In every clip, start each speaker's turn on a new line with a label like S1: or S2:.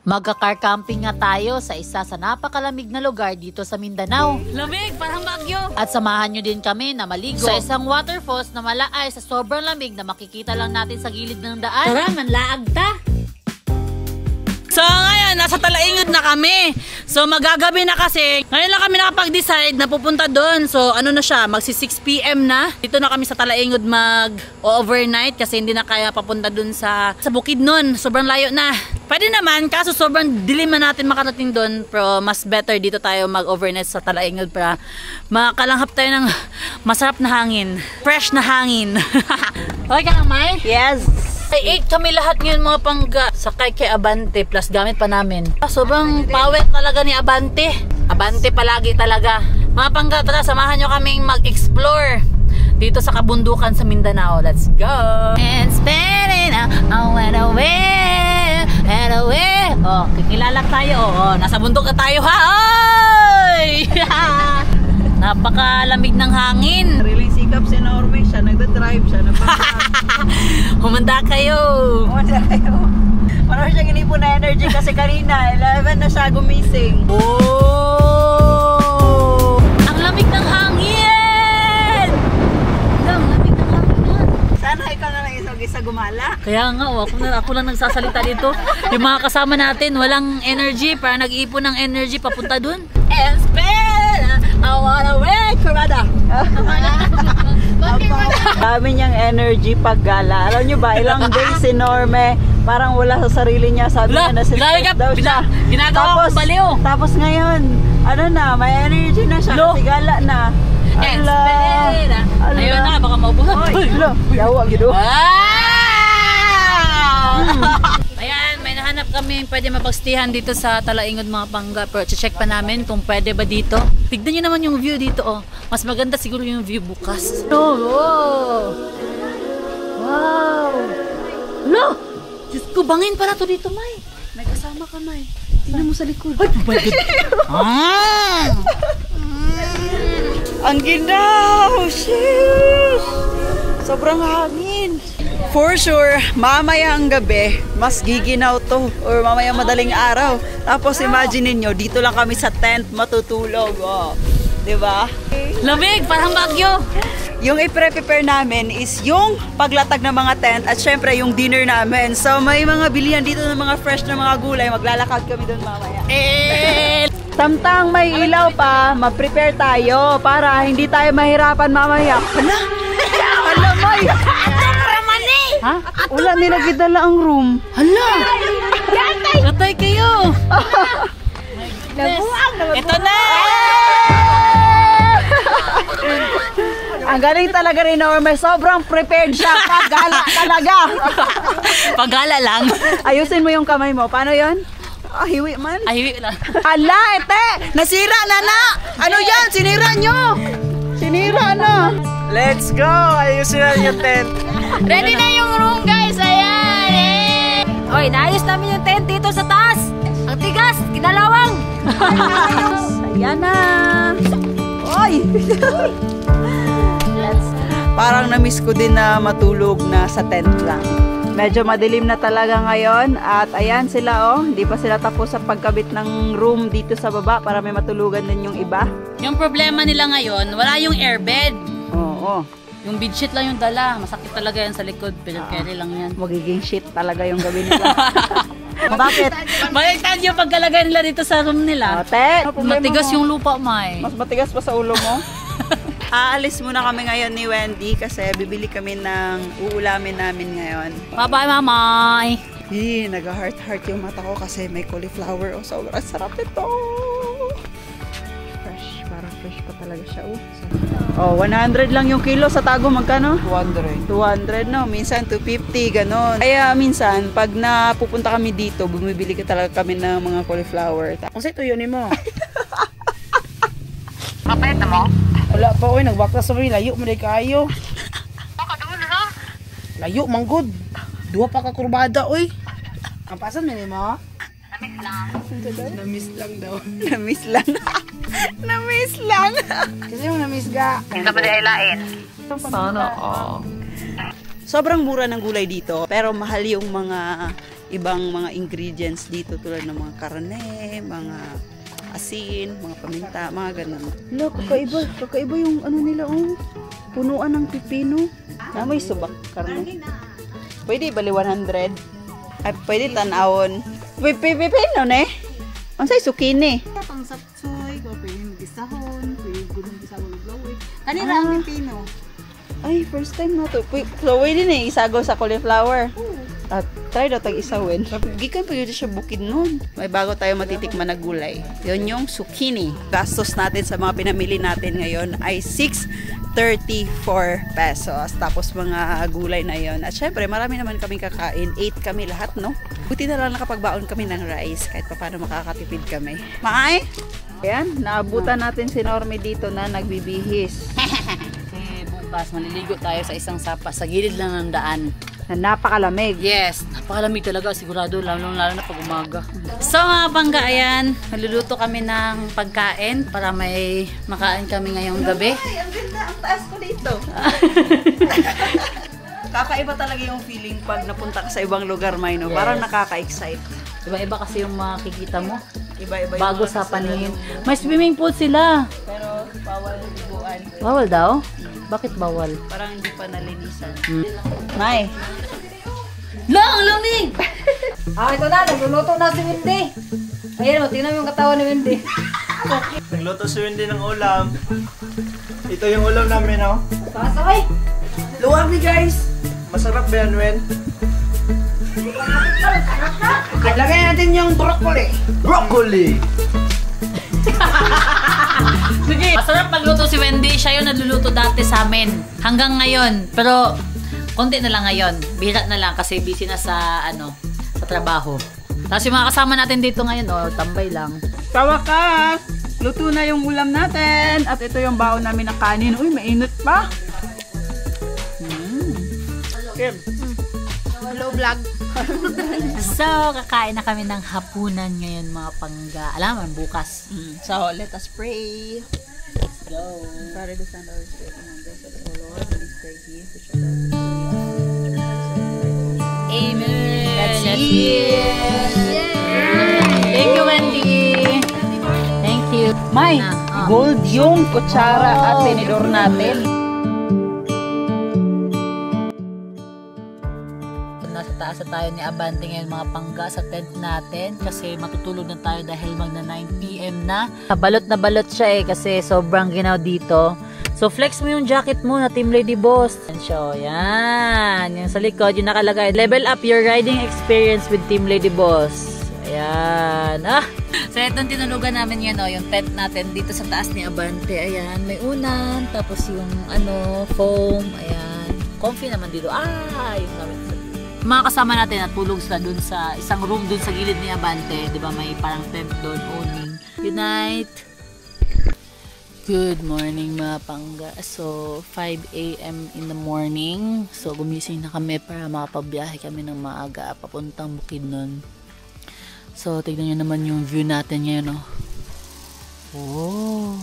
S1: Magka-car camping nga tayo sa isa sa napakalamig na lugar dito sa Mindanao. Lamig, parang bagyo! At samahan nyo din kami na maligo sa isang waterfalls na malaay sa sobrang lamig na makikita lang natin sa gilid ng daan. Tara, manlaag ta! So ngayon, nasa Talaingod na kami. So magagabi na kasi. Ngayon lang kami nakapag-decide na pupunta doon. So ano na siya, magsi 6 PM na. Dito na kami sa Talaingod mag-overnight kasi hindi na kaya papunta doon sa Bukidnon. Sobrang layo na. Pwede naman, kaso sobrang dilim na natin makarating doon. Pero mas better dito tayo mag-overnight sa Talaingod para makalanghap tayo ng masarap na hangin. Fresh na hangin. Okay ka lang, Mai?
S2: Yes!
S1: Ay, 8 kami lahat ngayon mga pangga. Sakay kay Abante plus gamit pa namin. Sobrang pawet talaga ni Abante. Abante palagi talaga. Mga pangga, tara samahan nyo kaming mag-explore dito sa kabundukan sa Mindanao. Let's go! And spinning I went away and away. Oh, kikilala tayo. Oh, nasa bundok na tayo ha. Oy! Napakalamig ng hangin.
S2: Really sikap si Norme. Siya nagda-drive. Siya
S1: Humanda kayo.
S2: Humanda kayo. Parang siyang inipon na energy kasi kanina 11 na siya gumising.
S1: Oh! Ang lamig ng hangin! Ang lamig ng hangin.
S2: Sana ikaw na lang isa gumala.
S1: Kaya nga, ako lang nagsasalita dito. Yung mga kasama natin, walang energy. Para nag-iipon ng energy papunta dun. And spend I wanna wake Kurada.
S2: Dami niyang energy pag gala. Alam niyo ba, ilang days si Norme parang wala sa sarili niya. Sabi niya na stress daw siya.
S1: Ginagawa kong baliw.
S2: Tapos ngayon, ano na, may energy na siya kasi gala na.
S1: Ala. Ayun na, baka maubuhan.
S2: Ala, yawa gido.
S1: Ayan, may nahanap kami pwede mapagstihan dito sa Talaingod mga pangga. Pero check pa namin kung pwede ba dito. Tignan nyo naman yung view dito, oh. Mas maganda siguro yung view bukas. Oh, wow! No! Diyos ko, bangin pala to dito, Mai. May kasama ka, Mai. Tingnan mo sa likod. Ay, my God!
S2: Ang ginaw! Sheesh! Sobrang hangin. For sure, mamaya ang gabi, mas giginaw to. Or mamaya madaling araw. Tapos imagine niyo dito lang kami sa tent matutulog. Oh. Diba?
S1: Lamig, parang bagyo.
S2: Yung i-prepare namin is yung paglatag ng mga tent at syempre yung dinner namin. So may mga bilihan dito ng mga fresh na mga gulay. Maglalakad kami doon mamaya. Samtang may ilaw pa, mag-prepare tayo para hindi tayo mahirapan mamaya. Hala! Hala, May! Ha? Wala nila gidala ang room.
S1: Hala! Gatay kayo! Ito na!
S2: Ang galing talaga rin, Norme. Sobrang prepared siya. Paggala talaga.
S1: Paggala lang.
S2: Ayusin mo yung kamay mo. Paano yon? Ah, hiwi man.
S1: Ay, hiwi lang.
S2: Ala, ete! Nasira na na! Ano yan? Sinira nyo! Sinira na! Let's go! Ayusin na yung tent.
S1: Ready na yung room, guys! Ayan! Oy, naayos namin yung tent dito sa taas! Ang tigas! Kinalawang!
S2: Ayan na! Oy! Parang na-miss ko din na matulog na sa tent lang. Medyo madilim na talaga ngayon at ayan sila oh, hindi pa sila tapos sa pagkabit ng room dito sa baba para may matulugan din yung iba.
S1: Yung problema nila ngayon, wala yung airbed.
S2: Oo.
S1: Yung bedsheet lang yung dala. Masakit talaga yan sa likod. Pero carry lang yan.
S2: Magiging shit talaga yung gabi nila. Bakit?
S1: Baliktad yung pagkalagay nila dito sa room nila.
S2: Ate,
S1: matigas yung lupa, Mai.
S2: Mas matigas pa sa ulo mo? Aalis muna kami ngayon ni Wendy kasi bibili kami ng uulamin namin ngayon.
S1: Bye-bye, Mamay!
S2: Nag-heart-heart yung mata ko kasi may cauliflower. Oh, sobrang sarap ito! Fresh, parang fresh pa talaga siya. Oh, 100 lang yung kilo sa Tago. Magkano? 200. 200, no? Minsan 250, ganon. Kaya minsan, pag napupunta kami dito, bumibili ka talaga kami ng mga cauliflower. Kasi ito yun mo.
S1: Kapayat na mo?
S2: Wala pa, oy, nagbaktas sa mga layo, maday kayo.
S1: Baka doon na?
S2: Layo, manggod. Dua pa ka kurbada, oy. Ang pasan mo mo?
S1: Namiss lang.
S2: Namiss lang daw. Namiss lang. Namiss lang. Kasi yung namiss ga.
S1: Hindi ka ba dahil Sana,
S2: Sobrang mura ng gulay dito, pero mahal yung mga ibang mga ingredients dito tulad ng mga karne, mga asin, mga paminta, mga ganun. Look, kakaiba yung ano nila, oh. Punuan ng pipino. Na may subak karne. Pwede bali 100. Ay, pwede tanawon. Pipino ne? Ang say sukini.
S3: Pang sapsoy, pwede mag-isahon, pwede gulong isahon glowing. Kanina ang pipino.
S2: Ay, first time na to. Pwede na isago sa cauliflower. At try daw tag-isawin. Gikan pa yun siya bukid nun. May bago tayo matitikman na gulay. Yun yung zucchini. Gastos natin sa mga pinamili natin ngayon ay 634 pesos. Tapos mga gulay na yon. At syempre, marami naman kami kakain. 8 kami lahat, no? Buti na lang nakapagbaon kami ng rice kahit pa paano makakatipid kami. Maay? Ayan, naabutan natin si Normie dito na nagbibihis.
S1: Bukas, maliligo tayo sa isang sapa sa gilid lang ng daan.
S2: Na napakalamig.
S1: Yes, napakalamig talaga sigurado, lalo na pag umaga. So mga bangga, ayan, maluluto kami ng pagkain para may makain kami ngayong gabi.
S2: Ay, ang ganda, ang taas ko dito. Kakaiba talaga yung feeling pag napunta ka sa ibang lugar, Mayno. Yes. Parang nakaka-excite.
S1: Iba-iba kasi yung makikita mo.
S2: Iba-iba
S1: bago sa paningin. May swimming pool sila.
S2: Pero bawal libuan.
S1: Bawal daw? Bakit bawal?
S2: Parang hindi pa nalinisan. May.
S1: Lang, lamig!
S3: Ito na, nagluluto na si Wendy. Ayan o, tingnan mo yung katawan ni Wendy.
S4: Nagluto si Wendy ng ulam. Ito yung ulam namin, no?
S3: Pasok eh!
S4: Luwag ni guys! Masarap ba yan, Wen?
S3: Lagay natin yung broccoli.
S4: Broccoli!
S1: Sige! Masarap magluto si Wendy. Siya yung nagluluto dati sa amin. Hanggang ngayon. Pero, konti na lang ngayon. Bihira na lang kasi busy na sa, sa trabaho. Tapos yung mga kasama natin dito ngayon, tambay lang.
S2: Sa wakas, luto na yung ulam natin. At ito yung baon namin na kanin. Uy, mainit pa.
S4: Kim.
S3: Hello vlog.
S1: So, kakain na kami ng hapunan ngayon mga pangga. Alam mo, bukas.
S2: So, let us pray.
S1: Let's go.
S2: Father, the Son, the Holy Spirit, and the Lord, release their gift, which are
S1: Amen.
S2: That's it.
S1: Thank you, Wendy. Thank you.
S2: May, gold yung kutsara at tinidor natin.
S1: Nasa taas na tayo ni Abante ngayon mga pangga sa tent natin kasi matutulog na tayo dahil magna 9 PM na. Balot na balot siya kasi sobrang ginaw dito. So flex mo yung jacket mo na Team Lady Boss. So yan, yung sa likod yung nakalagay, level up your riding experience with Team Lady Boss. Ayan. So itong tinulugan namin yan, yung tent natin dito sa taas ni Abante. Ayan, may unan, tapos yung foam, ayan. Comfy naman dito. Yung namin mga kasama natin natulog sila dun sa isang room dun sa gilid ni Abante, 'di ba? May parang tent doon owning. Good night. Good morning mga pangga. So 5 AM in the morning. So gumising na kami para makapabiyahe kami ng maaga papuntang Bukidnon. So tignan niyo naman yung view natin ngayon, Oh.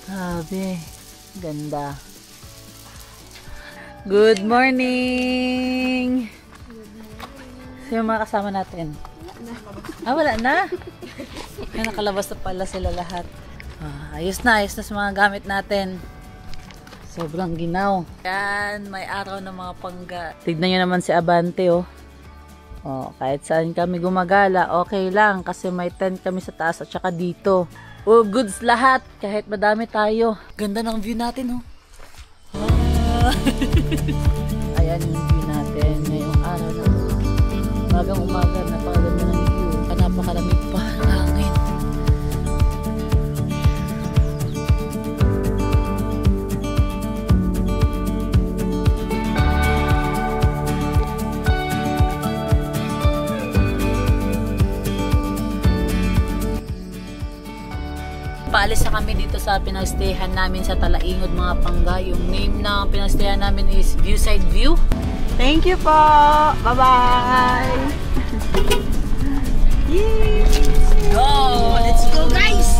S1: Grabe. Ganda. Good morning! Sino mga kasama natin? Wala na? Ay, nakalabas na pala sila lahat. Ayos na sa mga gamit natin. Sobrang ginaw. Yan, may araw na mga pangga. Tignan nyo naman si Abante, kahit saan kami gumagala, okay lang. Kasi may tent kami sa taas at saka dito. Goods lahat. Kahit madami tayo. Ganda ng view natin, Ayan yung view natin ngayong araw na magang umaga, napakaganda ng view, napakalamig pa hangin. Paalis na kami dito sa pinagstayhan namin sa Talaingod mga pangga. Yung name ng pinagstayhan namin is Viewside View.
S2: Thank you po! Bye-bye!
S1: Go! Let's go guys!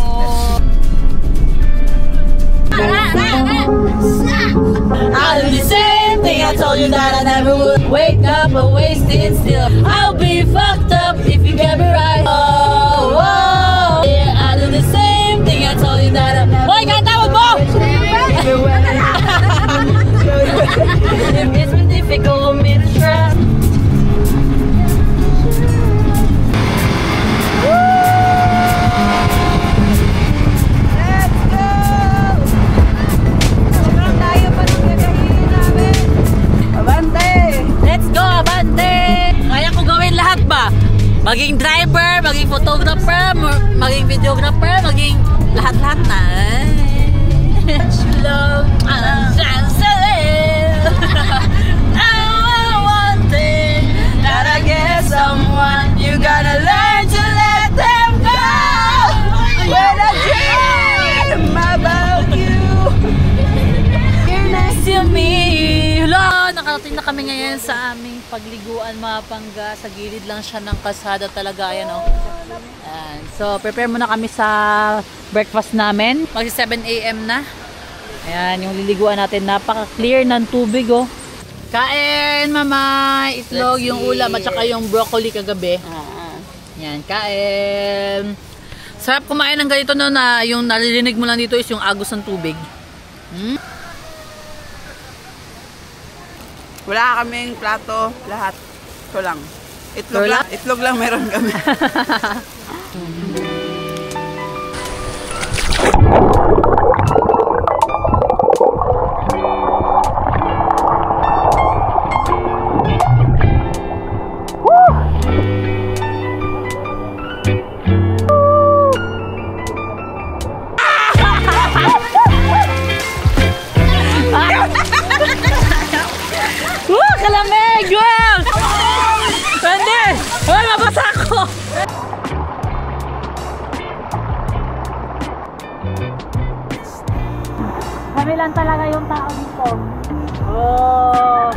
S1: I'll be same thing I told you that I never would wake up or wasted still. I'll be fucked up if you get me right. Oh, oh, yeah, I do the same thing. I told you that I never. Hoy, kantawag mo! It's been difficult for me to trust. Maging driver, maging photographer, maging videographer, maging lahat-lahat na. Love, one thing that I get someone, you gotta learn to let them go. When I dream about you, you're nice to me. Hello, nakarating na kami ngayon sa aming pagliguan, mga pangga. Sa gilid lang siya ng kalsada talaga. Ayan, oh. Ayan. So, prepare muna kami sa breakfast namin. Magsi 7 AM na. Ayan, yung liliguan natin. Napaka-clear ng tubig, oh. Kain, mama! Itlog, yung ulam, at saka yung broccoli kagabi. Ayan, kain. Sarap kumain ng ganito, no, na yung naririnig mo lang dito is yung agos ng tubig.
S2: Wala kaming plato, lahat. Ito lang. Itlog lang meron kami.
S1: Kalamig! Wow! Pwede! Hoy, mabasa ko! Kami lang talaga yung tao dito. Oh!